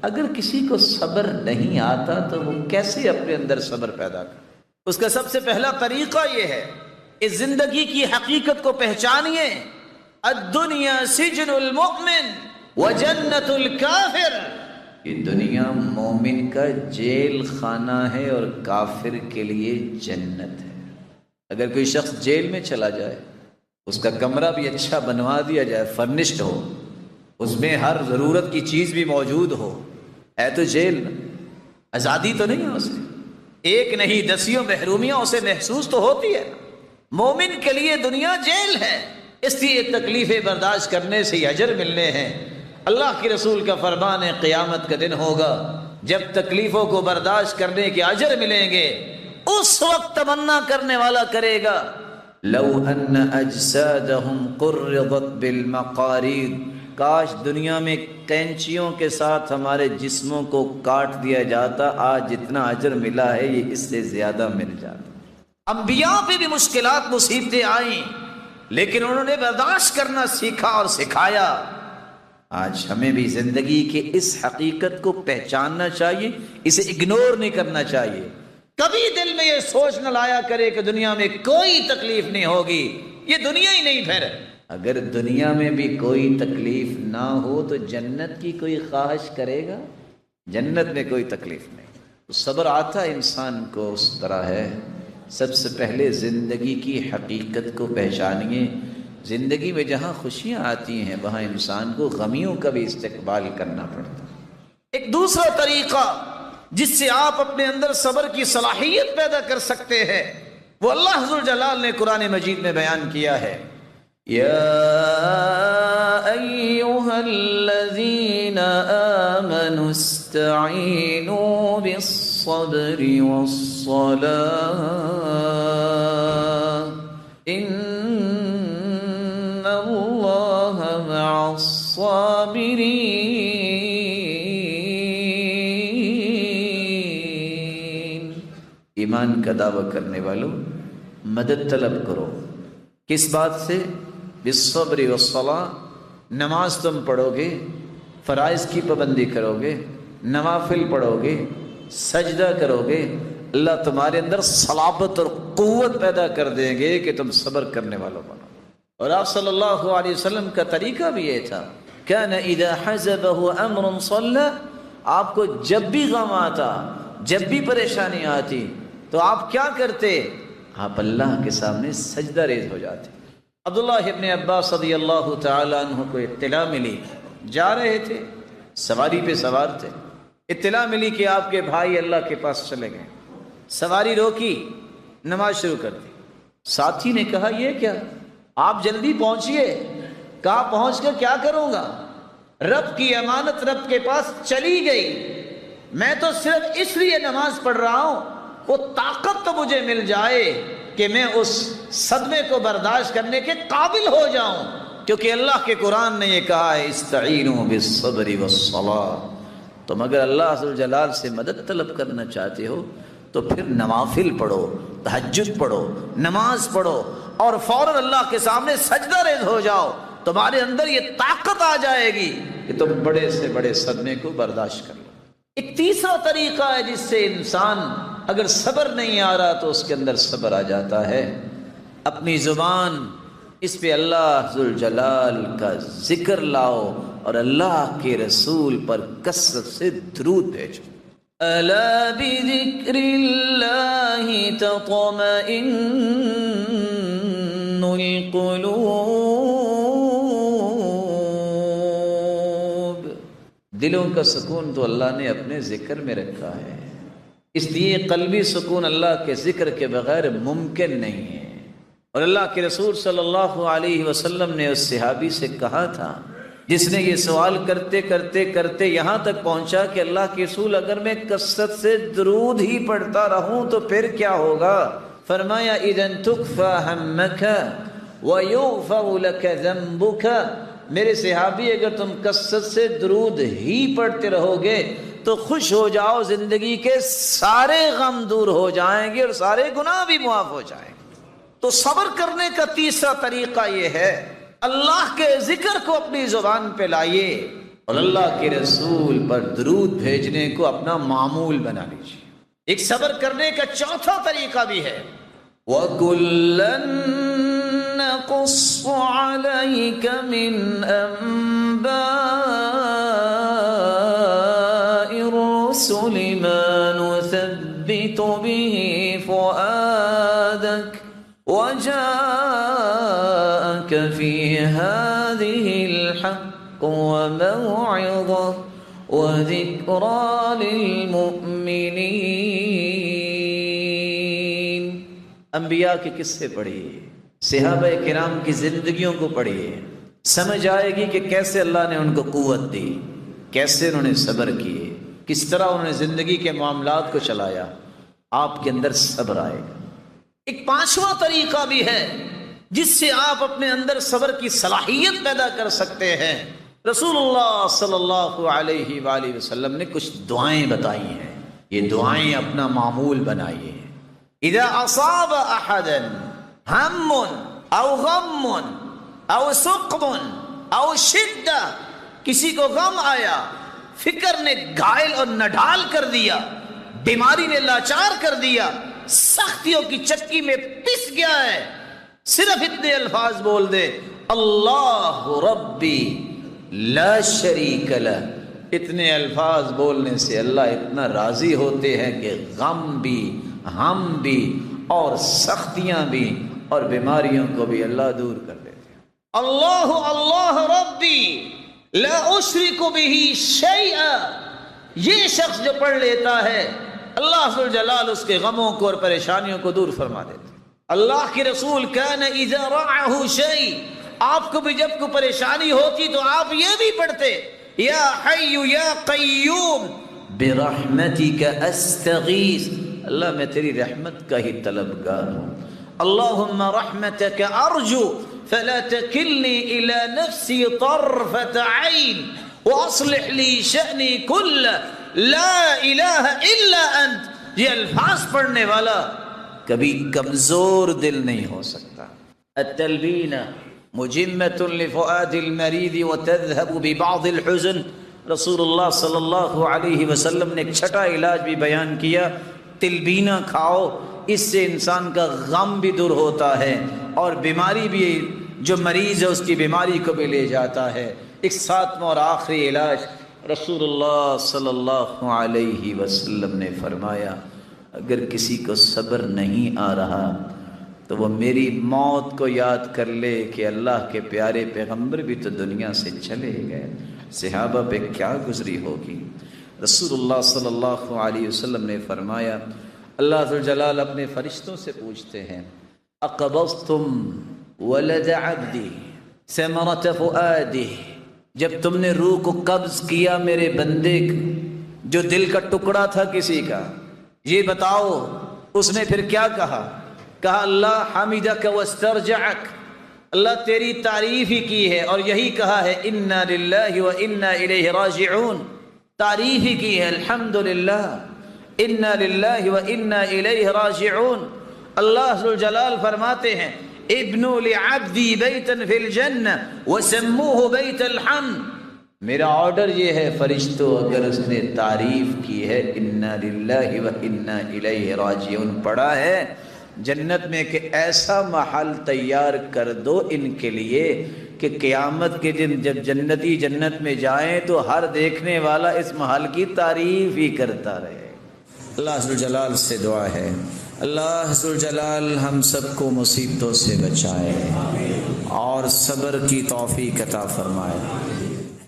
اگر کسی کو صبر نہیں آتا تو وہ کیسے اپنے اندر صبر پیدا کرے؟ اس کا سب سے پہلا طریقہ یہ ہے، اس زندگی کی حقیقت کو پہچانیے۔ الدنیا سجن المؤمن وجنت الکافر، یہ دنیا مومن کا جیل خانہ ہے اور کافر کے لیے جنت ہے۔ اگر کوئی شخص جیل میں چلا جائے، اس کا کمرہ بھی اچھا بنوا دیا جائے، فرنشڈ ہو، اس میں ہر ضرورت کی چیز بھی موجود ہو، ہے تو جیل، آزادی تو نہیں ہے اسے، ایک نہیں دسیوں محرومیاں اسے محسوس تو ہوتی ہے۔ مومن کے لیے دنیا جیل ہے، اس لیے تکلیفیں برداشت کرنے سے اجر ملنے ہیں۔ اللہ کے رسول کا فرمان ہے قیامت کا دن ہوگا جب تکلیفوں کو برداشت کرنے کے اجر ملیں گے، اس وقت تمنا کرنے والا کرے گا لو ان اجسادہم قرضت بالمقارید، کاش دنیا میں کینچیوں کے ساتھ ہمارے جسموں کو کاٹ دیا جاتا، آج جتنا اجر ملا ہے یہ اس سے زیادہ مل جاتا۔ انبیاء پہ بھی مشکلات مصیبتیں آئیں لیکن انہوں نے برداشت کرنا سیکھا اور سکھایا۔ آج ہمیں بھی زندگی کے اس حقیقت کو پہچاننا چاہیے، اسے اگنور نہیں کرنا چاہیے۔ کبھی دل میں یہ سوچ نہ لایا کرے کہ دنیا میں کوئی تکلیف نہیں ہوگی، یہ دنیا ہی نہیں۔ پھر اگر دنیا میں بھی کوئی تکلیف نہ ہو تو جنت کی کوئی خواہش کرے گا؟ جنت میں کوئی تکلیف نہیں۔ تو صبر آتا انسان کو اس طرح ہے، سب سے پہلے زندگی کی حقیقت کو پہچانیے۔ زندگی میں جہاں خوشیاں آتی ہیں وہاں انسان کو غمیوں کا بھی استقبال کرنا پڑتا ہے۔ ایک دوسرا طریقہ جس سے آپ اپنے اندر صبر کی صلاحیت پیدا کر سکتے ہیں وہ اللہ ذوالجلال نے قرآن مجید میں بیان کیا ہے۔ یا ایھا الذین آمنوا استعینوا بالصبر والصلاة ان اللہ مع الصابرین۔ ایمان کا دعویٰ کرنے والوں مدد طلب کرو، کس بات سے؟ بالصبر والصلاة، نماز تم پڑھو گے، فرائض کی پابندی کرو گے، نوافل پڑھو گے، سجدہ کرو گے، اللہ تمہارے اندر صلابت اور قوت پیدا کر دیں گے کہ تم صبر کرنے والوں بنو۔ اور آپ صلی اللہ علیہ وسلم کا طریقہ بھی یہ تھا، كان اذا حزبه امر صلى، آپ کو جب بھی غم آتا، جب بھی پریشانی آتی تو آپ کیا کرتے؟ آپ اللہ کے سامنے سجدہ ریز ہو جاتے۔ عبداللہ ابن عباس رضی اللہ تعالی عنہ کو اطلاع ملی، جا رہے تھے، سواری پہ سوار تھے، اطلاع ملی کہ آپ کے بھائی اللہ کے پاس چلے گئے۔ سواری روکی، نماز شروع کر دی۔ ساتھی نے کہا یہ کیا؟ آپ جلدی پہنچیے۔ کہاں پہنچ کر کیا کروں گا؟ رب کی امانت رب کے پاس چلی گئی، میں تو صرف اس لیے نماز پڑھ رہا ہوں وہ طاقت تو مجھے مل جائے کہ میں اس صدمے کو برداشت کرنے کے قابل ہو جاؤں، کیونکہ اللہ کے قرآن نے یہ کہا ہے استعینوا بالصبر والصلاة۔ تم اگر اللہ ذوالجلال سے مدد طلب کرنا چاہتے ہو تو پھر نوافل پڑھو، تہجد پڑھو، نماز پڑھو اور فوراً اللہ کے سامنے سجدہ ریز ہو جاؤ، تمہارے اندر یہ طاقت آ جائے گی کہ تم بڑے سے بڑے صدمے کو برداشت کر لو۔ ایک تیسرا طریقہ ہے جس سے انسان اگر صبر نہیں آ رہا تو اس کے اندر صبر آ جاتا ہے، اپنی زبان اس پہ اللہ ذوالجلال کا ذکر لاؤ اور اللہ کے رسول پر کثرت سے درود بھیجو۔ الا بذکر اللہ تطمئن القلوب، دلوں کا سکون تو اللہ نے اپنے ذکر میں رکھا ہے، اس لیے قلبی سکون اللہ کے ذکر کے بغیر ممکن نہیں ہے۔ اور اللہ کے رسول صلی اللہ علیہ وسلم نے اس صحابی سے کہا تھا جس نے یہ سوال کرتے کرتے کرتے یہاں تک پہنچا کہ اللہ کے رسول اگر میں کثرت سے درود ہی پڑھتا رہوں تو پھر کیا ہوگا؟ فرمایا اذن تکفى همك ويغفر لك ذنبك، میرے صحابی اگر تم کثرت سے درود ہی پڑھتے رہو گے تو خوش ہو جاؤ، زندگی کے سارے غم دور ہو جائیں گے اور سارے گناہ بھی معاف ہو جائیں گے۔ تو صبر کرنے کا تیسرا طریقہ یہ ہے اللہ کے ذکر کو اپنی زبان پہ لائیے، اور اللہ کے رسول پر درود بھیجنے کو اپنا معمول بنا لیجیے۔ ایک صبر کرنے کا چوتھا طریقہ بھی ہے، وَكُلًّا نَقُصُّ عَلَيْكَ مِنْ أَنْبَاءِ الرُّسُلِ مَا نُثَبِّتُ بِهِ فُؤَادَكَ وَجَاءَكَ فِي هَذِهِ الْحَقُّ وَمَوْعِظَةٌ وَذِكْرَى لِلْمُؤْمِنِينَ۔ انبیاء کے قصے پڑھیے، صحابہ کرام کی زندگیوں کو پڑھیے، سمجھ آئے گی کہ کیسے اللہ نے ان کو قوت دی، کیسے انہوں نے صبر کیے، کس طرح انہوں نے زندگی کے معاملات کو چلایا، آپ کے اندر صبر آئے گا۔ ایک پانچواں طریقہ بھی ہے جس سے آپ اپنے اندر صبر کی صلاحیت پیدا کر سکتے ہیں۔ رسول اللہ صلی اللہ علیہ وآلہ وسلم نے کچھ دعائیں بتائی ہیں، یہ دعائیں اپنا معمول بنائیے۔ اذا اصاب احدا ہم او غم او سقم او شدہ، کسی کو غم آیا، فکر نے گھائل اور نڈھال کر دیا، بیماری نے لاچار کر دیا، سختیوں کی چکی میں پس گیا ہے، صرف اتنے الفاظ بول دے، اللہ ربی لا شریک لہ۔ اتنے الفاظ بولنے سے اللہ اتنا راضی ہوتے ہیں کہ غم بھی، ہم بھی، اور سختیاں بھی اور بیماریوں کو بھی اللہ دور کر دیتے ہیں۔ اللہ اللہ ربی لا اشرک بہ شیئا، یہ شخص جو پڑھ لیتا ہے اللہ ذوالجلال اس کے غموں کو اور پریشانیوں کو دور فرما دیتے ہیں۔ اللہ کے رسول کان اذا رعہ شیء، آپ کو بھی جب کوئی پریشانی ہوتی تو آپ یہ بھی پڑھتے، یا حی یا قیوم برحمتک استغیث، اللہ میں تیری رحمت کا ہی طلبگار ہوں، اللہم رحمتک ارجو فلا تکلنی الی نفسی طرفت عین واصلح لی شأنی کل لا الہ الا انت۔ یہ الفاظ پڑھنے والا کبھی کمزور دل نہیں ہو سکتا۔ التلبینہ مجمۃ لفؤاد المریض وتذهب ببعض الحزن، رسول اللہ صلی اللہ علیہ وسلم نے ایک چھٹا علاج بھی بیان کیا، تلبینہ کھاؤ، اس سے انسان کا غم بھی دور ہوتا ہے اور بیماری بھی، جو مریض ہے اس کی بیماری کو بھی لے جاتا ہے۔ ایک ساتواں اور آخری علاج رسول اللہ صلی اللہ علیہ وسلم نے فرمایا، اگر کسی کو صبر نہیں آ رہا تو وہ میری موت کو یاد کر لے کہ اللہ کے پیارے پیغمبر بھی تو دنیا سے چلے گئے، صحابہ پہ کیا گزری ہوگی۔ رسول اللہ صلی اللہ علیہ وسلم نے فرمایا، اللہ ذوالجلال اپنے فرشتوں سے پوچھتے ہیں، اقبضتم ولد عبدی ثمرۃ فؤادہ، جب تم نے روح کو قبض کیا میرے بندے جو دل کا ٹکڑا تھا کسی کا، یہ بتاؤ اس نے پھر کیا کہا؟ کہا اللہ حمیدک واسترجعک، اللہ تیری تعریف ہی کی ہے اور یہی کہا ہے انا للہ و انا الیہ راجعون، تعریف ہی کی ہے الحمدللہ انا للہ و انا الیہ راجعون۔ اللہ ذوالجلال فرماتے ہیں ابنوا لعبدی بیتا فی الجنہ وسموہ بیت الحمد، میرا آرڈر یہ ہے فرشتوں اگر اس نے تعریف کی ہے انا للہ و انا الیہ راجعون پڑھا ہے، جنت میں کہ ایسا محل تیار کر دو ان کے لیے کہ قیامت کے دن جب جنتی جنت میں جائیں تو ہر دیکھنے والا اس محل کی تعریف ہی کرتا رہے۔ اللہ ذوالجلال سے دعا ہے، اللہ ذوالجلال ہم سب کو مصیبتوں سے بچائے اور صبر کی توفیق عطا فرمائے۔